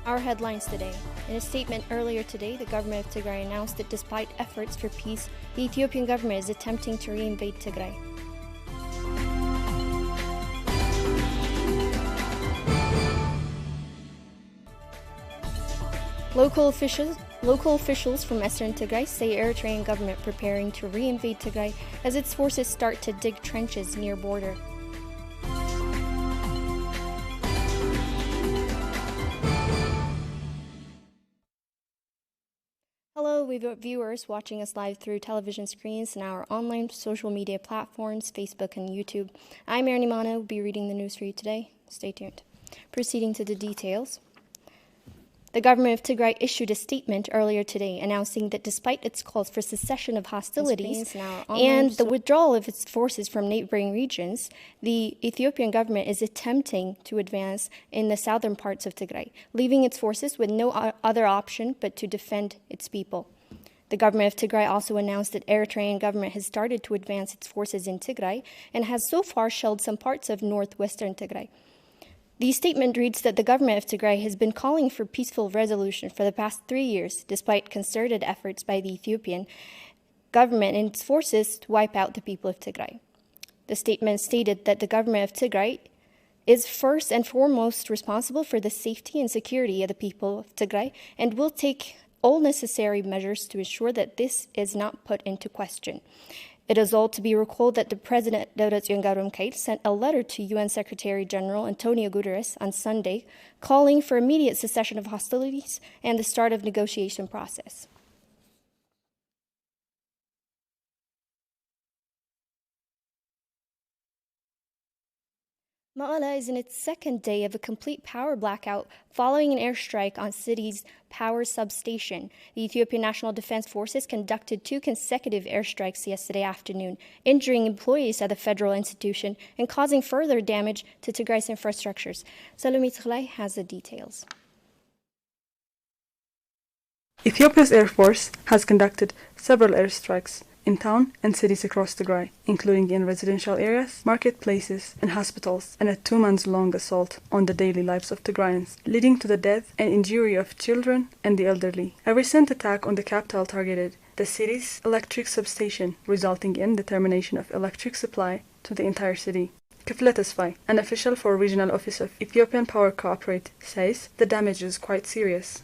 Our headlines today. In a statement earlier today, the government of Tigray announced that despite efforts for peace, the Ethiopian government is attempting to reinvade Tigray. Local officials from Eastern Tigray say Eritrean government preparing to reinvade Tigray as its forces start to dig trenches near border. Hello, viewers watching us live through television screens and our online social media platforms, Facebook and YouTube. I'm Erin Imana, will be reading the news for you today. Stay tuned. Proceeding to the details. The government of Tigray issued a statement earlier today announcing that despite its calls for cessation of hostilities and the withdrawal of its forces from neighboring regions, the Ethiopian government is attempting to advance in the southern parts of Tigray, leaving its forces with no other option but to defend its people. The government of Tigray also announced that Eritrean government has started to advance its forces in Tigray and has so far shelled some parts of northwestern Tigray. The statement reads that the government of Tigray has been calling for peaceful resolution for the past 3 years, despite concerted efforts by the Ethiopian government and its forces to wipe out the people of Tigray. The statement stated that the government of Tigray is first and foremost responsible for the safety and security of the people of Tigray and will take all necessary measures to ensure that this is not put into question. It is all to be recalled that the President Debretsion Gabramikael sent a letter to UN Secretary General Antonio Guterres on Sunday calling for immediate cessation of hostilities and the start of negotiation process. Mekelle is in its second day of a complete power blackout following an airstrike on city's power substation. The Ethiopian National Defense Forces conducted 2 consecutive airstrikes yesterday afternoon, injuring employees at the federal institution and causing further damage to Tigray's infrastructures. Salome Tigrai has the details. Ethiopia's Air Force has conducted several airstrikes in town and cities across Tigray, including in residential areas, marketplaces, and hospitals, and a 2-month-long assault on the daily lives of Tigrayans, leading to the death and injury of children and the elderly. A recent attack on the capital targeted the city's electric substation, resulting in the termination of electric supply to the entire city. Kifle Tesfai, an official for Regional Office of Ethiopian Power Cooperate, says the damage is quite serious.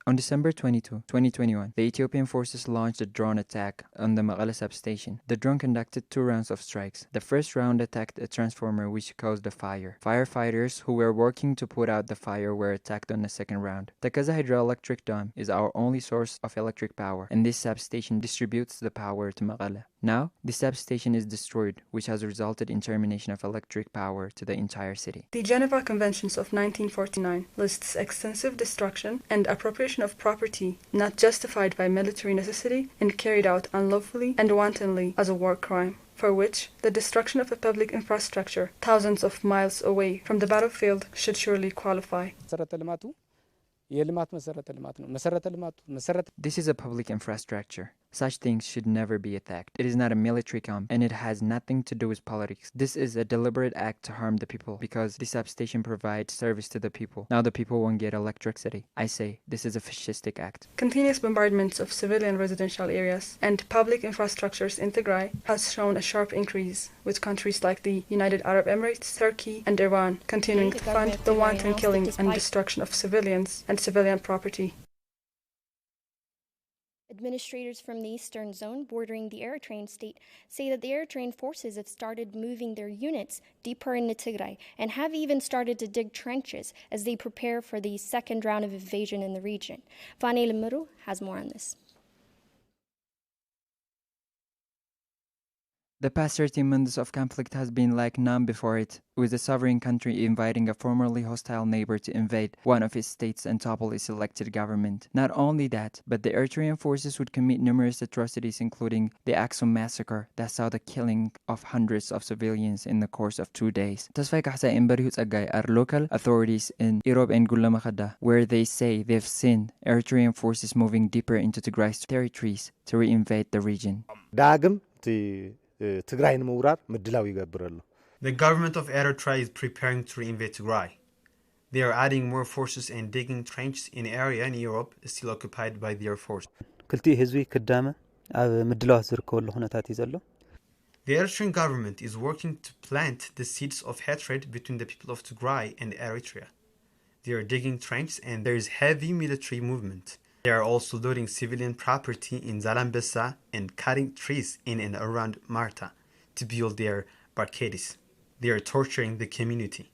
On December 22, 2021, the Ethiopian forces launched a drone attack on the Mekelle substation. The drone conducted 2 rounds of strikes. The first round attacked a transformer which caused a fire. Firefighters who were working to put out the fire were attacked on the second round. The Kaza hydroelectric dam is our only source of electric power, and this substation distributes the power to Mekelle. Now, the substation is destroyed, which has resulted in termination of electric power to the entire city. The Geneva Conventions of 1949 lists extensive destruction and appropriation of property not justified by military necessity and carried out unlawfully and wantonly as a war crime, for which the destruction of a public infrastructure thousands of miles away from the battlefield should surely qualify. This is a public infrastructure. Such things should never be attacked. It is not a military camp, and it has nothing to do with politics. This is a deliberate act to harm the people, because the substation provides service to the people. Now the people won't get electricity. I say, this is a fascistic act. Continuous bombardments of civilian residential areas and public infrastructures in Tigray has shown a sharp increase, with countries like the United Arab Emirates, Turkey, and Iran continuing to fund the wanton killing and destruction of civilians and civilian property. Administrators from the eastern zone bordering the Eritrean state say that the Eritrean forces have started moving their units deeper into Tigray and have even started to dig trenches as they prepare for the second round of invasion in the region. Vane Lemuru has more on this. The past 13 months of conflict has been like none before it, with the sovereign country inviting a formerly hostile neighbor to invade one of its states and topple its elected government. Not only that, but the Eritrean forces would commit numerous atrocities, including the Aksum massacre that saw the killing of hundreds of civilians in the course of 2 days. Tasfai Kahsa and Barihu Tsagay are local authorities in Irob and Gulamakhada, where they say they've seen Eritrean forces moving deeper into Tigray's territories to reinvade the region. ትግራይ ንምውራር ምድላው ይገብር ኣሎ The government of Eritrea is preparing to reinvade Tigray. They are adding more forces and digging trenches in an area in Europe still occupied by their force. ክልቲኡ ህዝቢ ክዳመ ኣብ ምድላዋት ዝርከበሉ ኩነታት እዩ ዘሎ The Eritrean government is working to plant the seeds of hatred between the people of Tigray and Eritrea. They are digging trenches and there is heavy military movement. They are also looting civilian property in Zalambesa and cutting trees in and around Marta to build their barricades. They are torturing the community.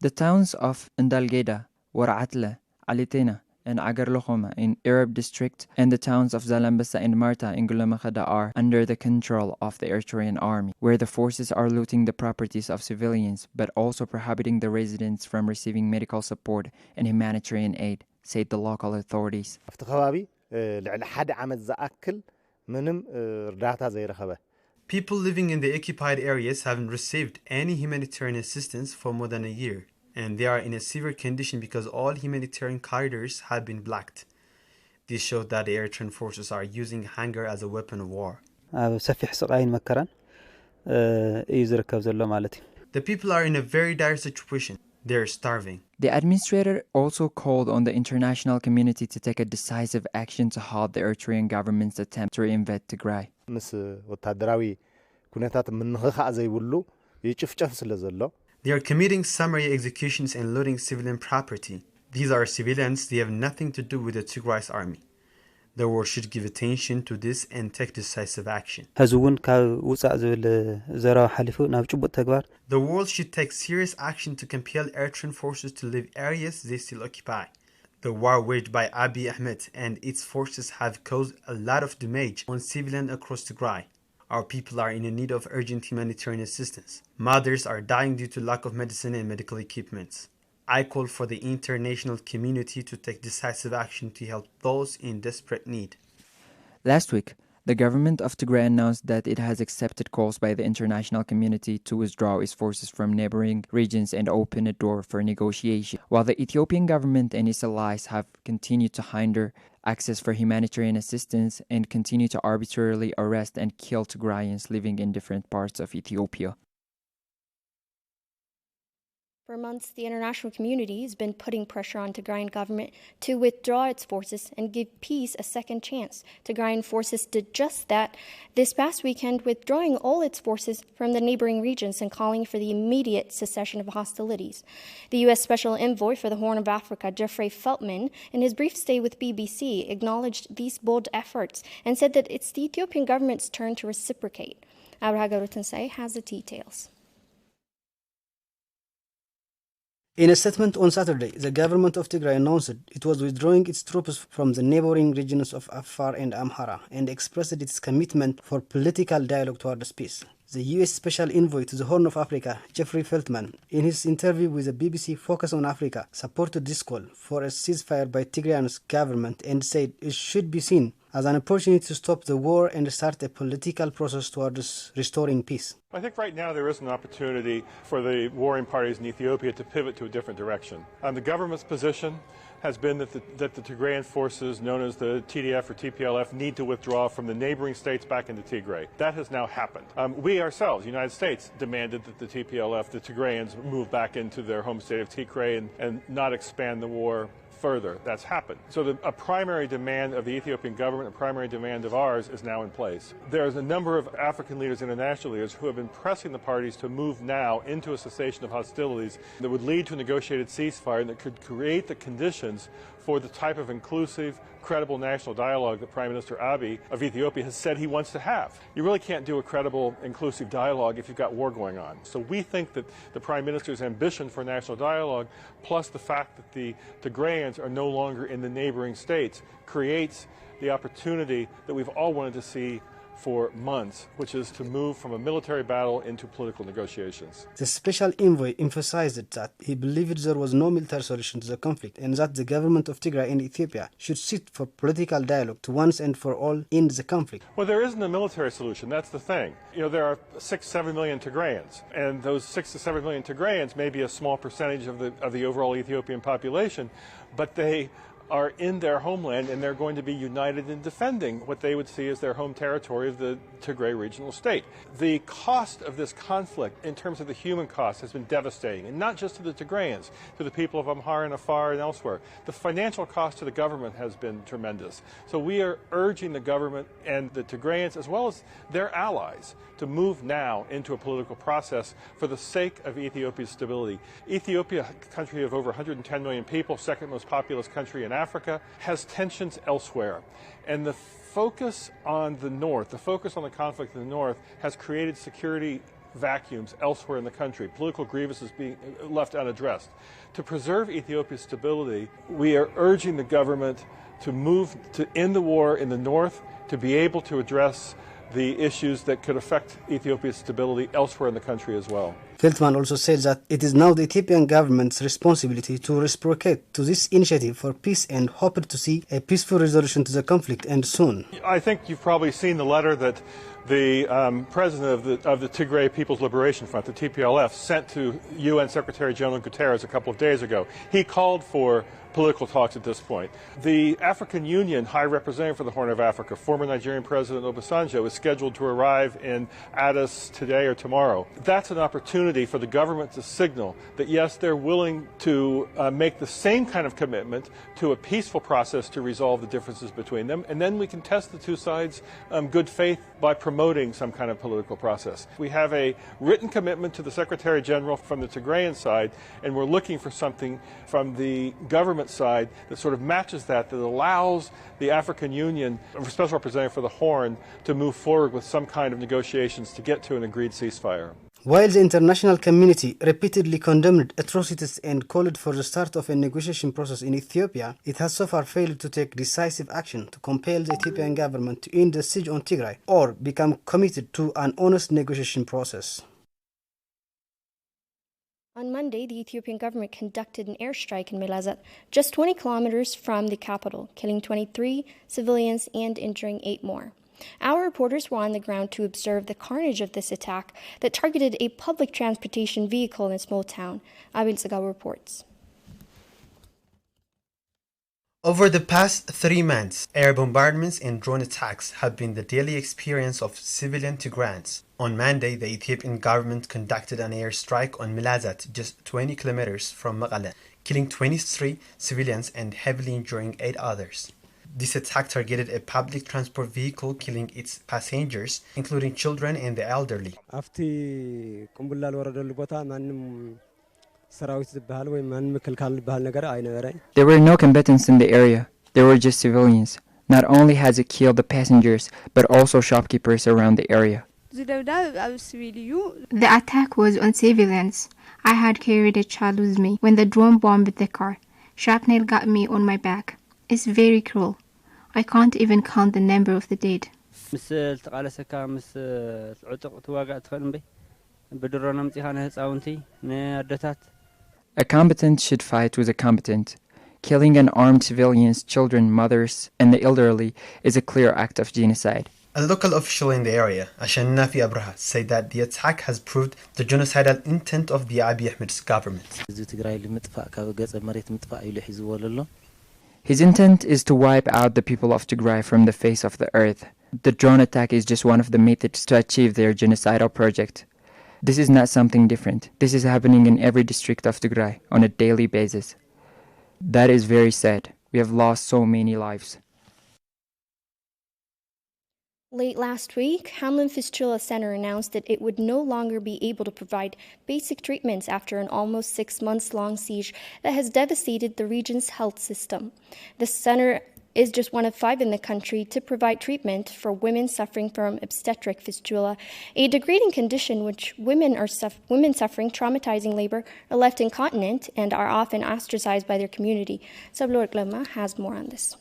The towns of Ndalgeda, Waratle, Alitena, and Agarlohoma in Arab district and the towns of Zalambesa and Marta in Gulamakhada are under the control of the Eritrean army, where the forces are looting the properties of civilians but also prohibiting the residents from receiving medical support and humanitarian aid, said the local authorities. ኣብቲ ከባቢ ልዕሊ ሓደ ዓመት ዝኣክል ምንም እርዳታ ዘይረኸበ People living in the occupied areas haven't received any humanitarian assistance for more than a year, and they are in a severe condition because all humanitarian corridors have been blocked. This shows that the Eritrean forces are using hunger as a weapon of war. ኣብ ሰፊሕ ስቃይን መከራን እዩ ዝርከብ ዘሎ ማለት እዩ The people are in a very dire situation. They are starving. The administrator also called on the international community to take a decisive action to halt the Eritrean government's attempt to reinvade Tigray. ምስ ወታደራዊ ኩነታት ምንኽኻእ ዘይብሉ ይጭፍጨፍ ስለ ዘሎ They are committing summary executions and looting civilian property. These are civilians. They have nothing to do with the Tigray's army. The world should give attention to this and take decisive action. ህዝቡን ካብ ውፃእ ዝብል ዘራው ሓሊፉ ናብ ጭቡጥ ተግባር The world should take serious action to compel Eritrean forces to leave areas they still occupy. The war waged by Abiy Ahmed and its forces have caused a lot of damage on civilians across Tigray. Our people are in need of urgent humanitarian assistance. Mothers are dying due to lack of medicine and medical equipments. I call for the international community to take decisive action to help those in desperate need. Last week, the government of Tigray announced that it has accepted calls by the international community to withdraw its forces from neighboring regions and open a door for negotiation, while the Ethiopian government and its allies have continued to hinder access for humanitarian assistance and continue to arbitrarily arrest and kill Tigrayans living in different parts of Ethiopia. For months, the international community has been putting pressure on Tigrayan government to withdraw its forces and give peace a second chance. Tigrayan forces did just that this past weekend, withdrawing all its forces from the neighboring regions and calling for the immediate cessation of hostilities. The U.S. Special Envoy for the Horn of Africa, Jeffrey Feltman, in his brief stay with BBC, acknowledged these bold efforts and said that it's the Ethiopian government's turn to reciprocate. Abraha Garutansay has the details. In a statement on Saturday, the government of Tigray announced it was withdrawing its troops from the neighboring regions of Afar and Amhara and expressed its commitment for political dialogue towards peace. The U.S. Special Envoy to the Horn of Africa, Jeffrey Feltman, in his interview with the BBC Focus on Africa, supported this call for a ceasefire by Tigray's government and said it should be seen as an opportunity to stop the war and start a political process towards restoring peace. I think right now there is an opportunity for the warring parties in Ethiopia to pivot to a different direction. The government's position has been that the Tigrayan forces, known as the TDF or TPLF, need to withdraw from the neighboring states back into Tigray. That has now happened. We ourselves, the United States, demanded that the TPLF, the Tigrayans, move back into their home state of Tigray and not expand the war further. That's happened. So a primary demand of the Ethiopian government, a primary demand of ours, is now in place. There's a number of African leaders, international leaders, who have been pressing the parties to move now into a cessation of hostilities that would lead to a negotiated ceasefire and that could create the conditions for the type of inclusive, credible national dialogue that Prime Minister Abiy of Ethiopia has said he wants to have. You really can't do a credible, inclusive dialogue if you've got war going on. So we think that the Prime Minister's ambition for national dialogue, plus the fact that the Tigrayans are no longer in the neighboring states, creates the opportunity that we've all wanted to see for months, which is to move from a military battle into political negotiations. The Special Envoy emphasized that he believed there was no military solution to the conflict and that the government of Tigray and Ethiopia should sit for political dialogue to once and for all end the conflict. Well, there isn't a military solution. That's the thing. There are 6-7 million Tigrayans, and those 6 to 7 million Tigrayans may be a small percentage of the overall Ethiopian population, but they are in their homeland, and they're going to be united in defending what they would see as their home territory of the Tigray regional state. The cost of this conflict in terms of the human cost has been devastating, and not just to the Tigrayans, to the people of Amhara and Afar and elsewhere. The financial cost to the government has been tremendous. So we are urging the government and the Tigrayans, as well as their allies, to move now into a political process for the sake of Ethiopia's stability. Ethiopia, a country of over 110 million people, second most populous country in Africa, has tensions elsewhere. And the focus on the north, the focus on the conflict in the north, has created security vacuums elsewhere in the country, political grievances being left unaddressed. To preserve Ethiopia's stability, we are urging the government to move to end the war in the north, to be able to address the issues that could affect Ethiopia's stability elsewhere in the country as well. Feldman also said that it is now the Ethiopian government's responsibility to reciprocate to this initiative for peace and hoped to see a peaceful resolution to the conflict and soon. I think you've probably seen the letter that the president of the Tigray People's Liberation Front, the TPLF, sent to UN Secretary General Guterres a couple of days ago. He called for political talks at this point. The African Union High Representative for the Horn of Africa, former Nigerian President Obasanjo, is scheduled to arrive in Addis today or tomorrow. That's an opportunity for the government to signal that, yes, they're willing to make the same kind of commitment to a peaceful process to resolve the differences between them, and then we can test the two sides' good faith by promoting some kind of political process. We have a written commitment to the Secretary General from the Tigrayan side, and we're looking for something from the government side that sort of matches that allows the African Union, Special Representative for the Horn, to move forward with some kind of negotiations to get to an agreed ceasefire. While the international community repeatedly condemned atrocities and called for the start of a negotiation process in Ethiopia, it has so far failed to take decisive action to compel the Ethiopian government to end the siege on Tigray or become committed to an honest negotiation process. On Monday, the Ethiopian government conducted an airstrike in Melazet, just 20 kilometers from the capital, killing 23 civilians and injuring 8 more. Our reporters were on the ground to observe the carnage of this attack that targeted a public transportation vehicle in a small town. Abil Zagaw reports. Over the past 3 months, air bombardments and drone attacks have been the daily experience of civilian Tigrayans. On Monday, the Ethiopian government conducted an airstrike on Melazet, just 20 kilometers from Mekelle, killing 23 civilians and heavily injuring 8 others. This attack targeted a public transport vehicle, killing its passengers, including children and the elderly. There were no combatants in the area. There were just civilians. Not only has it killed the passengers, but also shopkeepers around the area. The attack was on civilians. I had carried a child with me when the drone bombed the car. Shrapnel got me on my back. It's very cruel. I can't even count the number of the dead. A combatant should fight with a combatant. Killing unarmed civilians, children, mothers, and the elderly is a clear act of genocide. A local official in the area, Ashannafi Abraha, said that the attack has proved the genocidal intent of the Abiy Ahmed's government. His intent is to wipe out the people of Tigray from the face of the earth. The drone attack is just one of the methods to achieve their genocidal project. This is not something different. This is happening in every district of Tigray on a daily basis. That is very sad. We have lost so many lives. Late last week, Hamlin Fistula Center announced that it would no longer be able to provide basic treatments after an almost 6 months-long siege that has devastated the region's health system. The center is just one of 5 in the country to provide treatment for women suffering from obstetric fistula, a degrading condition which women suffering traumatizing labor are left incontinent and are often ostracized by their community. Sablor Glema has more on this.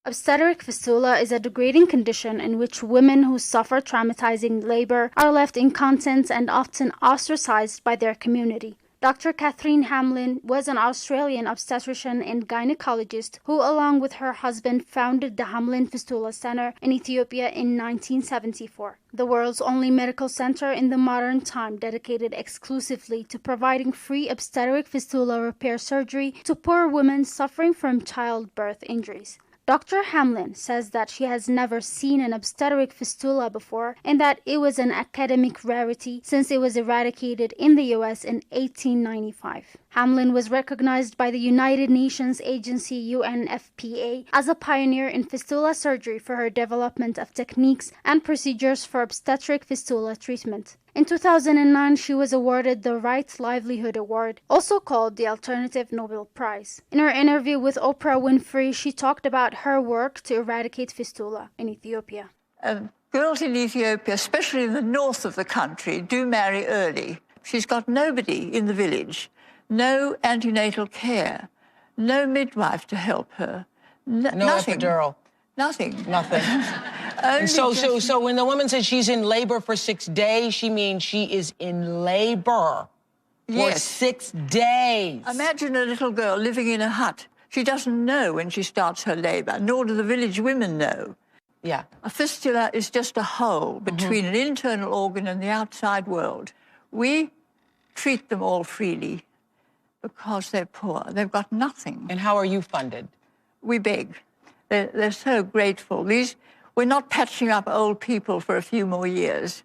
Obstetric fistula is a degrading condition in which women who suffer traumatizing labor are left incontinent and often ostracized by their community. Dr. Catherine Hamlin was an Australian obstetrician and gynecologist who, along with her husband, founded the Hamlin Fistula Center in Ethiopia in 1974, the world's only medical center in the modern time dedicated exclusively to providing free obstetric fistula repair surgery to poor women suffering from childbirth injuries. Dr. Hamlin says that she has never seen an obstetric fistula before and that it was an academic rarity since it was eradicated in the US in 1895. Hamlin was recognized by the United Nations agency UNFPA as a pioneer in fistula surgery for her development of techniques and procedures for obstetric fistula treatment. In 2009, she was awarded the Right Livelihood Award, also called the Alternative Nobel Prize. In her interview with Oprah Winfrey, she talked about her work to eradicate fistula in Ethiopia. Girls in Ethiopia, especially in the north of the country, do marry early. She's got nobody in the village, no antenatal care, no midwife to help her, nothing. Epidural. Nothing. So when the woman says she's in labor for 6 days, she means she is in labor for 6 days. Imagine a little girl living in a hut. She doesn't know when she starts her labor, nor do the village women know. Yeah. A fistula is just a hole between an internal organ and the outside world. We treat them all freely because they're poor. They've got nothing. And how are you funded? We beg. They're so grateful. We're not patching up old people for a few more years.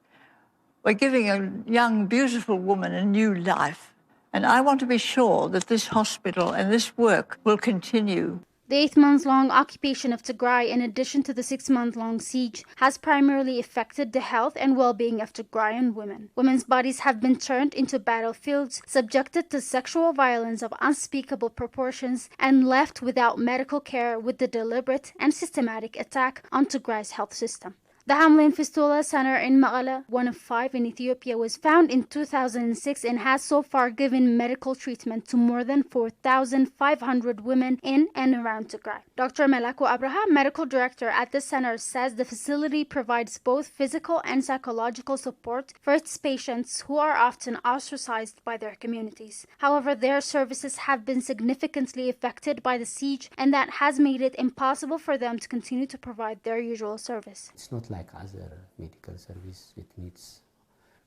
We're giving a young, beautiful woman a new life. And I want to be sure that this hospital and this work will continue. The 8-month-long occupation of Tigray, in addition to the 6-month-long siege, has primarily affected the health and well-being of Tigrayan women. Women's bodies have been turned into battlefields, subjected to sexual violence of unspeakable proportions, and left without medical care with the deliberate and systematic attack on Tigray's health system. The Hamlin Fistula Center in Mekelle, one of 5 in Ethiopia, was founded in 2006 and has so far given medical treatment to more than 4,500 women in and around Tigray. Dr. Melaku Abraha, medical director at the center, says the facility provides both physical and psychological support for its patients who are often ostracized by their communities. However, their services have been significantly affected by the siege, and that has made it impossible for them to continue to provide their usual service. It's not like other medical service. It needs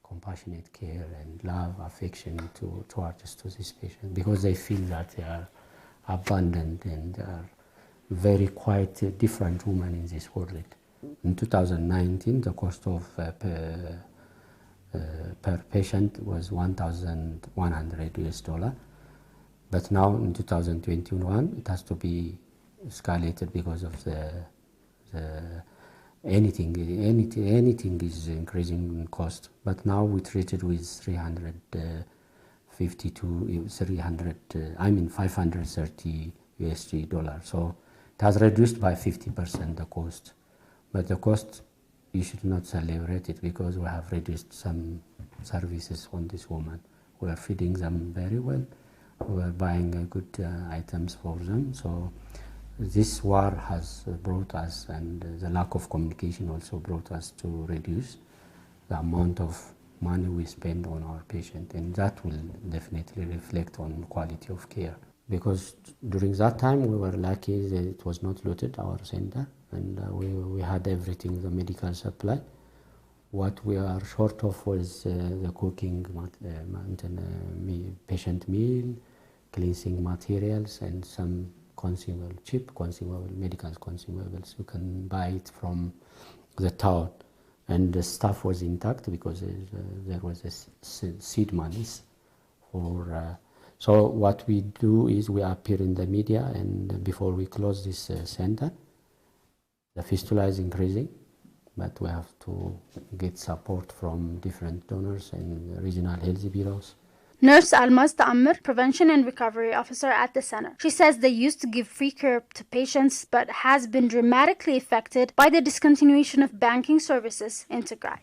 compassionate care and love, affection towards these patients, because they feel that they are abandoned and they are very quite different women in this world. In 2019, the cost of per patient was $1,100, but now in 2021 it has to be escalated because of anything is increasing in cost. But now we treat it with 530 USD dollars. So it has reduced by 50% the cost. But the cost, you should not celebrate it, because we have reduced some services on this woman. We are feeding them very well. We are buying good items for them. So this war has brought us, and the lack of communication also brought us to reduce the amount of money we spend on our patient, and that will definitely reflect on quality of care. Because during that time we were lucky that it was not looted, our center, and we had everything, the medical supply. What we are short of was the cooking, patient meal, cleansing materials, and some cheap consumable medical consumables. You can buy it from the town, and the staff was intact because there was a seed monies for. So what we do is we appear in the media, and before we close this center, the fistula is increasing, but we have to get support from different donors and regional health bureaus. Nurse Almaz Ta'amir, Prevention and Recovery Officer at the center. She says they used to give free care to patients, but has been dramatically affected by the discontinuation of banking services in Tigray.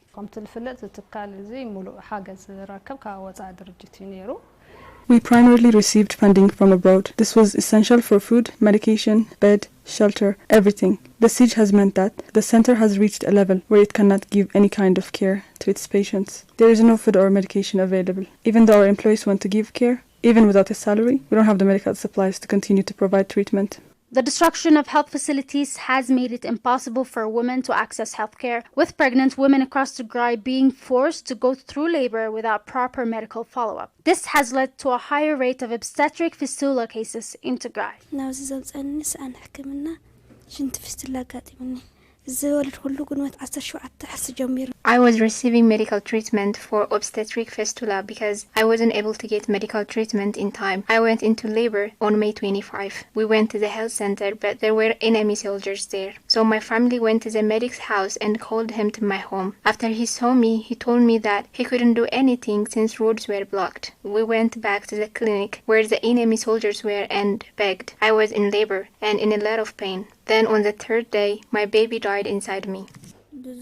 We primarily received funding from abroad. This was essential for food, medication, bed, shelter, everything. The siege has meant that the center has reached a level where it cannot give any kind of care to its patients. There is no food or medication available. Even though our employees want to give care, Even without his salary, we don't have the medical supplies to continue to provide treatment. The destruction of health facilities has made it impossible for women to access healthcare, with pregnant women across Tigray being forced to go through labor without proper medical follow-up. This has led to a higher rate of obstetric fistula cases in Tigray. I was receiving medical treatment for obstetric fistula because I wasn't able to get medical treatment in time. I went into labor on May 25. We went to the health center, but there were enemy soldiers there. So my family went to the medic's house and called him to my home. After he saw me, he told me that he couldn't do anything since roads were blocked. We went back to the clinic where the enemy soldiers were and begged. I was in labor and in a lot of pain. Then on the third day, my baby died inside me. They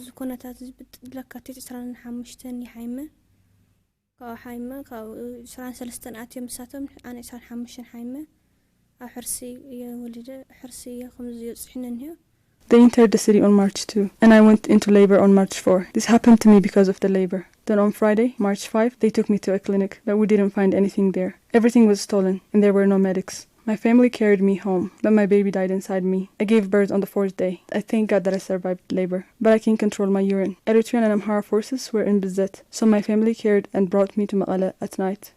entered the city on March 2, and I went into labor on March 4. This happened to me because of the labor. Then on Friday, March 5, they took me to a clinic, but we didn't find anything there. Everything was stolen, and there were no medics. My family carried me home, but my baby died inside me. I gave birth on the 4th day. I thank God that I survived labor, but I can control my urine. Eritrean and Amhara forces were in Bizet, so my family carried and brought me to Maqala at night.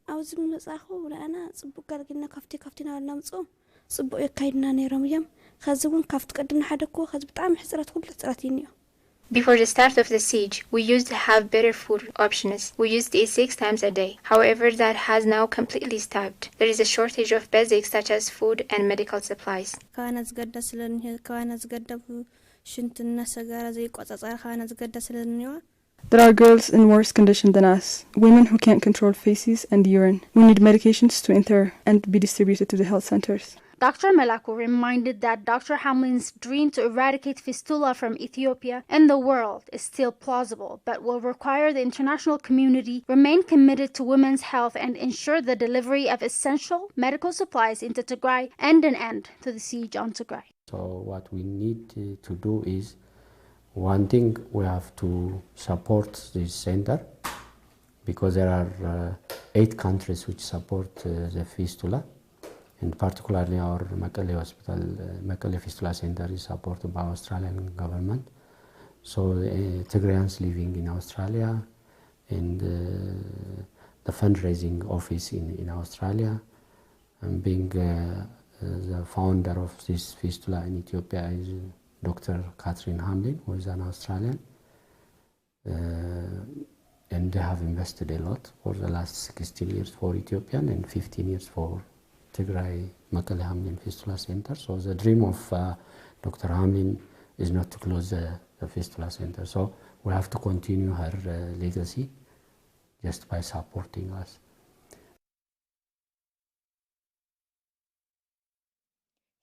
Before the start of the siege, we used to have better food options. We used to eat 6 times a day. However, that has now completely stopped. There is a shortage of basics such as food and medical supplies. There are girls in worse condition than us, women who can't control feces and urine. We need medications to enter and be distributed to the health centers. Dr. Melaku reminded that Dr. Hamlin's dream to eradicate fistula from Ethiopia and the world is still plausible, but will require the international community remain committed to women's health and ensure the delivery of essential medical supplies into Tigray and an end to the siege on Tigray. So what we need to do is, one thing, we have to support this center, because there are 8 countries which support the fistula. And particularly our Mekelle Hospital, Mekelle Fistula Center is supported by Australian government. So Tigrayans living in Australia and the fundraising office in Australia, and being the founder of this fistula in Ethiopia is Dr. Catherine Hamlin, who is an Australian. And they have invested a lot for the last 16 years for Ethiopian and 15 years for Tigray Mekelle Hamlin Fistula Center. So the dream of Dr. Hamlin is not to close the Fistula Center. So we have to continue her legacy just by supporting us.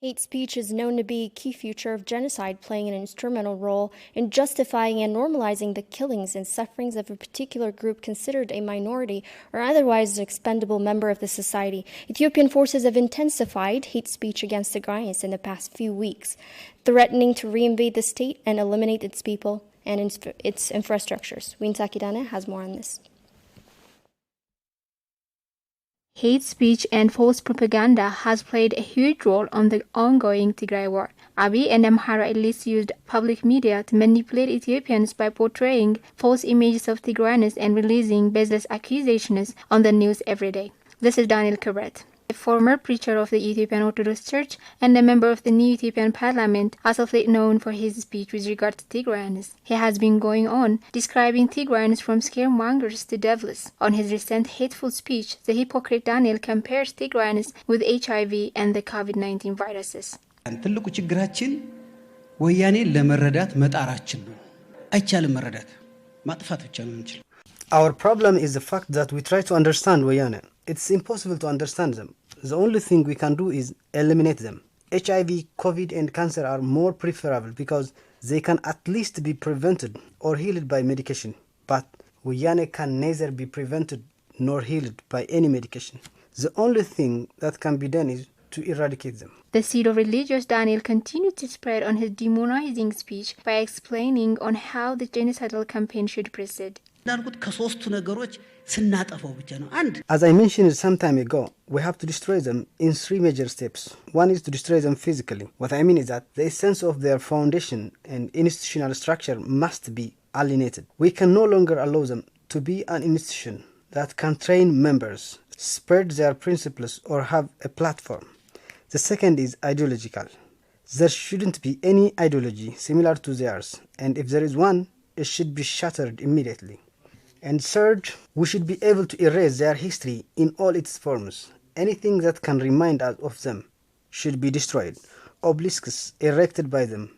Hate speech is known to be a key feature of genocide, playing an instrumental role in justifying and normalizing the killings and sufferings of a particular group considered a minority or otherwise an expendable member of the society. Ethiopian forces have intensified hate speech against Tigrayans in the past few weeks, threatening to reinvade the state and eliminate its people and its infrastructures. Winta Kidane has more on this. Hate speech and false propaganda has played a huge role on the ongoing Tigray war. Abiy and Amhara elites used public media to manipulate Ethiopians by portraying false images of Tigrayans and releasing baseless accusations on the news every day. This is Daniel Kibret, a former preacher of the Ethiopian Orthodox Church and a member of the new Ethiopian parliament, as of late known for his speech with regard to Tigrayans. He has been going on describing Tigrayans from scaremongers to devils. On his recent hateful speech, the hypocrite Daniel compares Tigrayans with HIV and the COVID-19 viruses. ትልቁ ችግራችን ወያኔ ለመረዳት መጣራችን ነው። አይቻልም መረዳት ማጥፋት ብቻ ነው እንጂ Our problem is the fact that we try to understand Wayane. It's impossible to understand them. The only thing we can do is eliminate them. HIV, COVID, and cancer are more preferable because they can at least be prevented or healed by medication. But Wayane can neither be prevented nor healed by any medication. The only thing that can be done is to eradicate them. The seed of religious Daniel continued to spread on his demonizing speech by explaining on how the genocidal campaign should proceed. As I mentioned some time ago, we have to destroy them in 3 major steps. One is to destroy them physically. What I mean is that the essence of their foundation and institutional structure must be alienated. We can no longer allow them to be an institution that can train members, spread their principles, or have a platform. The second is ideological. There shouldn't be any ideology similar to theirs, and if there is one, it should be shattered immediately. And third, we should be able to erase their history in all its forms. Anything that can remind us of them should be destroyed. Obelisks erected by them,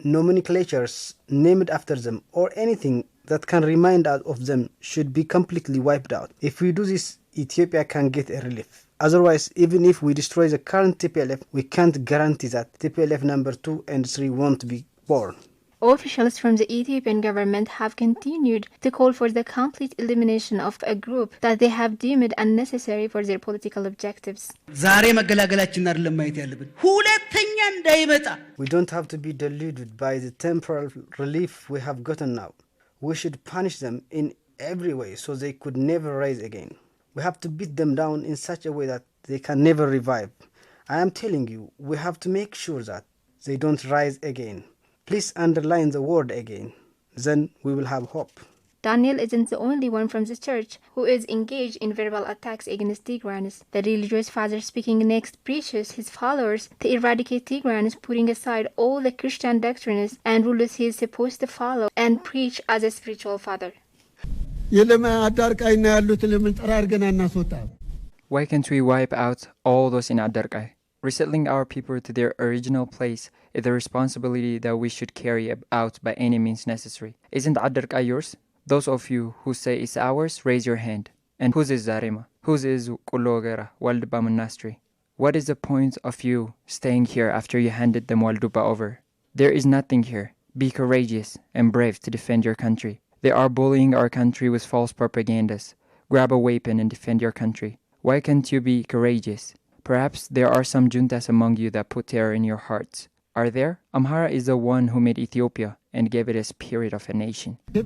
nomenclatures named after them, or anything that can remind us of them should be completely wiped out. If we do this, Ethiopia can get a relief. Otherwise, even if we destroy the current TPLF, we can't guarantee that TPLF number 2 and 3 won't be born. Officials from the Ethiopian government have continued to call for the complete elimination of a group that they have deemed unnecessary for their political objectives. We don't have to be deluded by the temporal relief we have gotten now. We should punish them in every way so they could never rise again. We have to beat them down in such a way that they can never revive. I am telling you, we have to make sure that they don't rise again. Please underline the word again. Then we will have hope. Daniel isn't the only one from the church who is engaged in verbal attacks against Tigrayanis. The religious father speaking next preaches his followers to eradicate Tigrayanis, putting aside all the Christian doctrines and rules he is supposed to follow and preach as a spiritual father. Why can't we wipe out all those in Adarkai? Resettling our people to their original place is a responsibility that we should carry out by any means necessary. Isn't Adarkai yours? Those of you who say it's ours, raise your hand. And whose is Zarema? Whose is Kulogera, Walduba Monastery? What is the point of you staying here after you handed them Walduba over? There is nothing here. Be courageous and brave to defend your country. They are bullying our country with false propagandas. Grab a weapon and defend your country. Why can't you be courageous? Perhaps there are some juntas among you that put terror in your hearts. Are there? Amhara is the one who made Ethiopia and gave it a spirit of a nation. The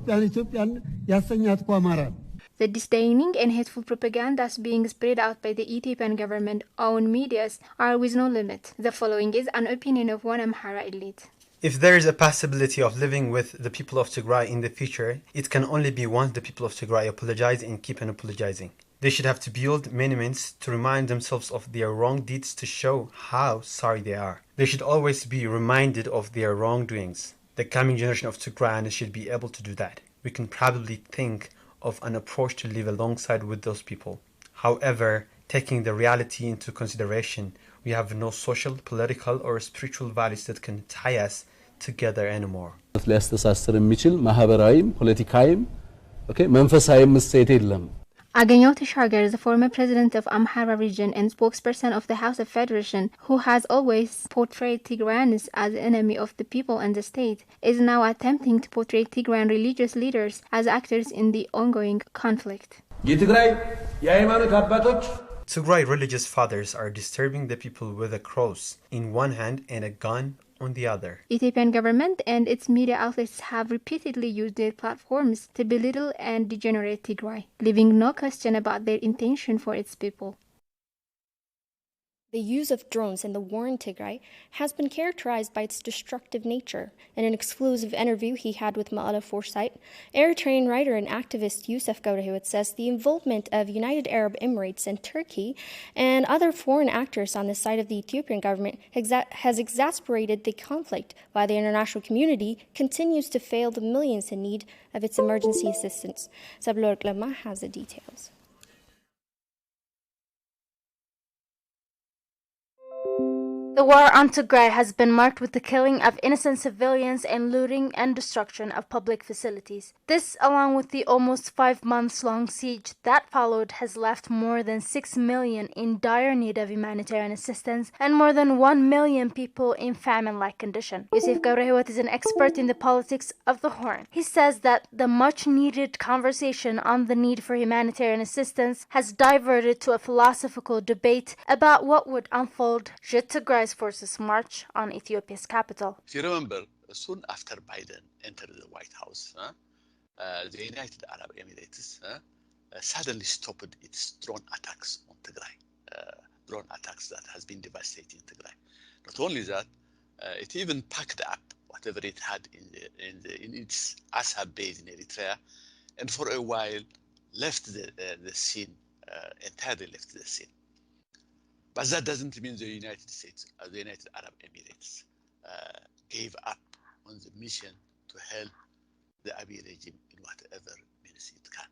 disdaining and hateful propagandas being spread out by the Ethiopian government-owned medias are with no limit. The following is an opinion of one Amhara elite. If there is a possibility of living with the people of Tigray in the future, it can only be once the people of Tigray apologize and keep on apologizing. They should have to build monuments to remind themselves of their wrong deeds to show how sorry they are. They should always be reminded of their wrongdoings. The coming generation of Tigrayans should be able to do that. We can probably think of an approach to live alongside with those people. However, taking the reality into consideration, we have no social, political, or spiritual values that can tie us together anymore. Agenyo Tishagar is the former president of Amhara region and spokesperson of the House of Federation, who has always portrayed Tigrayanis as the enemy of the people and the state, is now attempting to portray Tigrayan religious leaders as actors in the ongoing conflict. Tigray religious fathers are disturbing the people with a cross in one hand and a gun on the other. Ethiopian government and its media outlets have repeatedly used their platforms to belittle and degenerate Tigray, leaving no question about their intention for its people. The use of drones in the war in Tigray has been characterized by its destructive nature. In an exclusive interview he had with Ma'ala Foresight, Eritrean writer and activist Youssef Gawrehewit says the involvement of United Arab Emirates and Turkey and other foreign actors on the side of the Ethiopian government has exacerbated the conflict, while the international community continues to fail the millions in need of its emergency assistance. Sablor Glema has the details. The war on Tigray has been marked with the killing of innocent civilians and looting and destruction of public facilities. This, along with the almost 5 months-long siege that followed, has left more than 6 million in dire need of humanitarian assistance and more than 1 million people in famine-like condition. Youssef Gawrehewit is an expert in the politics of the Horn. He says that the much-needed conversation on the need for humanitarian assistance has diverted to a philosophical debate about what would unfold should Tigray's forces march on Ethiopia's capital. If you remember, soon after Biden entered the White House, the United Arab Emirates suddenly stopped its drone attacks on Tigray, drone attacks that has been devastating Tigray. Not only that, it even packed up whatever it had in its Assab base in Eritrea, and for a while left the scene, entirely left the scene. But that doesn't mean the United States, the United Arab Emirates, gave up on the mission to help the Abiy regime in whatever means it can.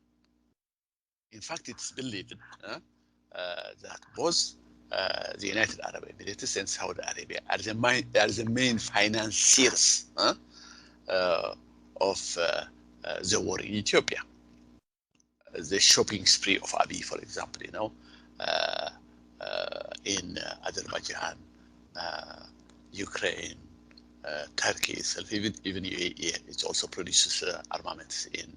In fact, it's believed that both the United Arab Emirates and Saudi Arabia are the main financiers of the war in Ethiopia. The shopping spree of Abiy, for example, in Azerbaijan, Ukraine, Turkey itself, even UAE, it also produces armaments in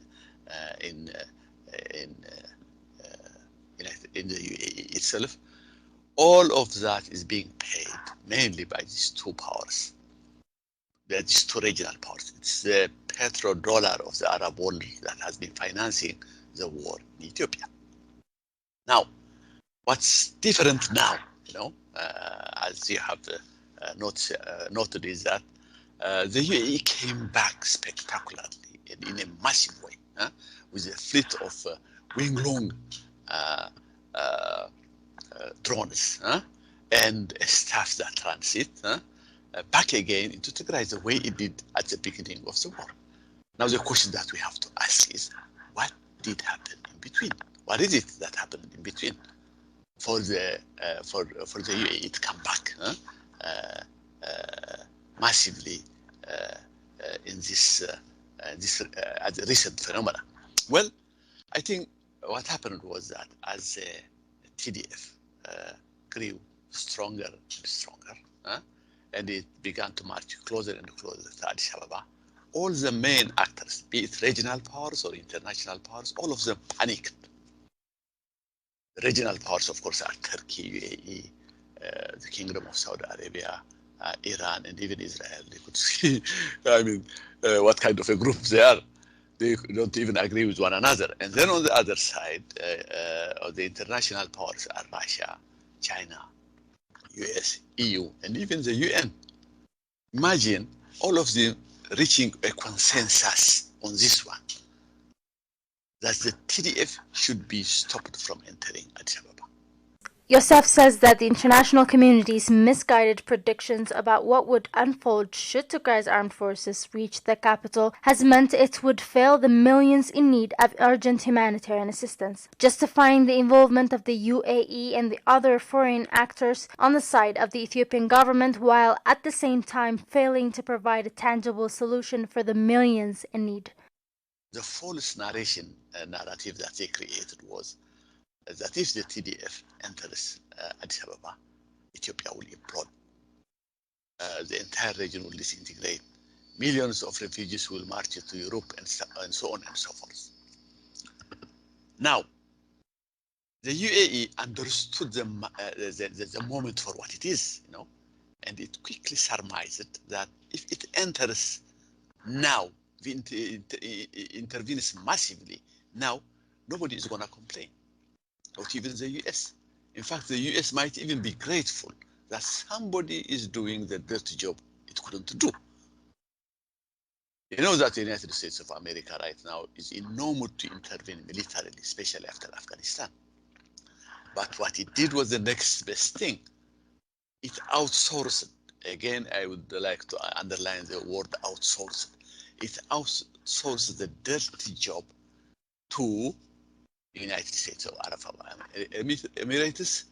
the UAE itself. All of that is being paid mainly by these two powers. These two regional powers. It's the petrodollar of the Arab world that has been financing the war in Ethiopia. Now, what's different now, as you have noted, is that the UAE came back spectacularly in a massive way with a fleet of wing-long drones and staff that transit back again into Tigray the way it did at the beginning of the war. Now the question that we have to ask is, what did happen in between? What is it that happened in between for the UAE to come back massively in this as a recent phenomena? Well, I think what happened was that as the TDF grew stronger and stronger, and it began to march closer and closer to Addis Ababa, all the main actors, be it regional powers or international powers, all of them panicked. The regional powers, of course, are Turkey, UAE, the Kingdom of Saudi Arabia, Iran, and even Israel. They could see, what kind of a group they are. They don't even agree with one another. And then on the other side, the international powers are Russia, China, US, EU, and even the UN. Imagine all of them reaching a consensus on this one, that the TDF should be stopped from entering Addis Ababa. Youssef says that the international community's misguided predictions about what would unfold should Tigray's armed forces reach the capital has meant it would fail the millions in need of urgent humanitarian assistance, justifying the involvement of the UAE and the other foreign actors on the side of the Ethiopian government, while at the same time failing to provide a tangible solution for the millions in need. The false narrative that they created was that if the TDF enters Addis Ababa, Ethiopia will implode. The entire region will disintegrate. Millions of refugees will march to Europe and so on and so forth. Now, the UAE understood the moment for what it is, and it quickly surmised that if it enters now, intervenes massively now, nobody is going to complain. Not even the US. In fact, the US might even be grateful that somebody is doing the dirty job it couldn't do. You know that the United States of America right now is in no mood to intervene militarily, especially after Afghanistan. But what it did was the next best thing. It outsourced. Again, I would like to underline the word outsourced. It outsourced the dirty job to United States of Arab Emirates,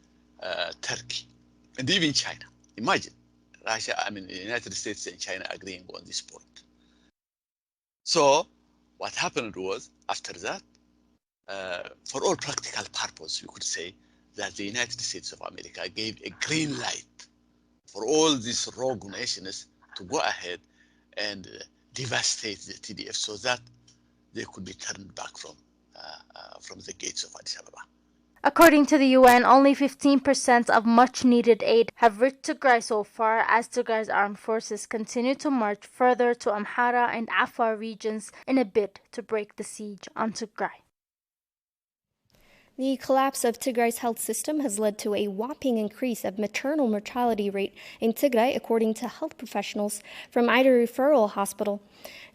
Turkey, and even China. Imagine Russia, the United States and China agreeing on this point. So what happened was, after that, for all practical purposes, you could say that the United States of America gave a green light for all these rogue nations to go ahead and devastate the TDF so that they could be turned back from the gates of Addis Ababa. According to the UN, only 15% of much-needed aid have reached Tigray so far, as Tigray's armed forces continue to march further to Amhara and Afar regions in a bid to break the siege on Tigray. The collapse of Tigray's health system has led to a whopping increase of maternal mortality rate in Tigray, according to health professionals from Ida Referral Hospital.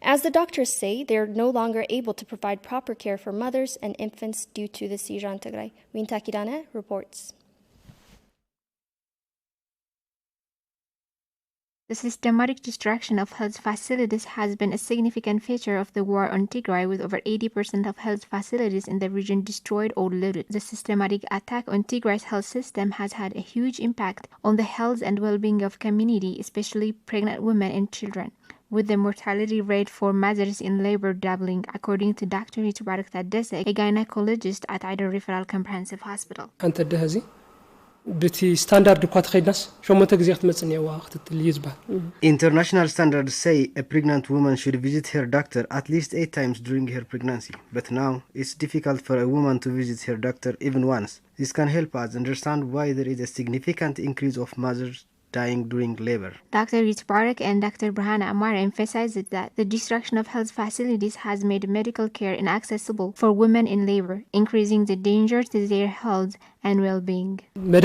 As the doctors say, they are no longer able to provide proper care for mothers and infants due to the siege on Tigray. Winta Kirane reports. The systematic destruction of health facilities has been a significant feature of the war on Tigray, with over 80% of health facilities in the region destroyed or looted. The systematic attack on Tigray's health system has had a huge impact on the health and well-being of community, especially pregnant women and children, with the mortality rate for mothers in labor doubling, according to Dr. Hitbarak Tadese, a gynecologist at Ida Referral Comprehensive Hospital. International standards say a pregnant woman should visit her doctor at least 8 times during her pregnancy, but now it's difficult for a woman to visit her doctor even once. This can help us understand why there is a significant increase of mothers dying during labor. Dr. Hitbarak and Dr. Burhana Amara emphasized that the destruction of health facilities has made medical care inaccessible for women in labor, increasing the danger to their health and well-being. We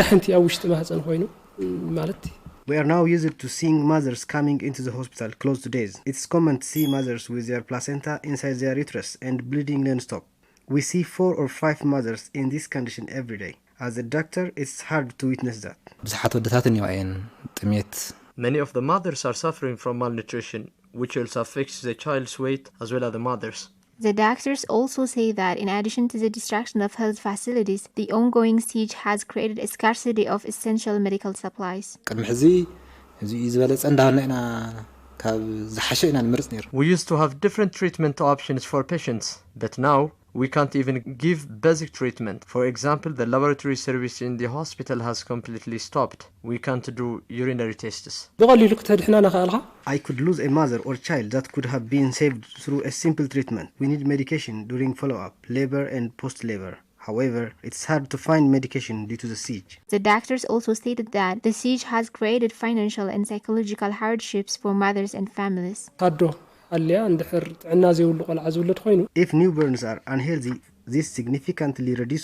are now used to seeing mothers coming into the hospital close to days. It's common to see mothers with their placenta inside their uterus and bleeding non-stop. We see 4 or 5 mothers in this condition every day. As a doctor, it's hard to witness that. Many of the mothers are suffering from malnutrition, which also affects the child's weight as well as the mothers. The doctors also say that in addition to the destruction of health facilities, the ongoing siege has created a scarcity of essential medical supplies. We used to have different treatment options for patients, but now we can't even give basic treatment. For example, the laboratory service in the hospital has completely stopped. We can't do urinary tests. I could lose a mother or child that could have been saved through a simple treatment. We need medication during follow-up, labor and post-labor. However, it's hard to find medication due to the siege. The doctors also stated that the siege has created financial and psychological hardships for mothers and families. If newborns are unhealthy, this significantly reduces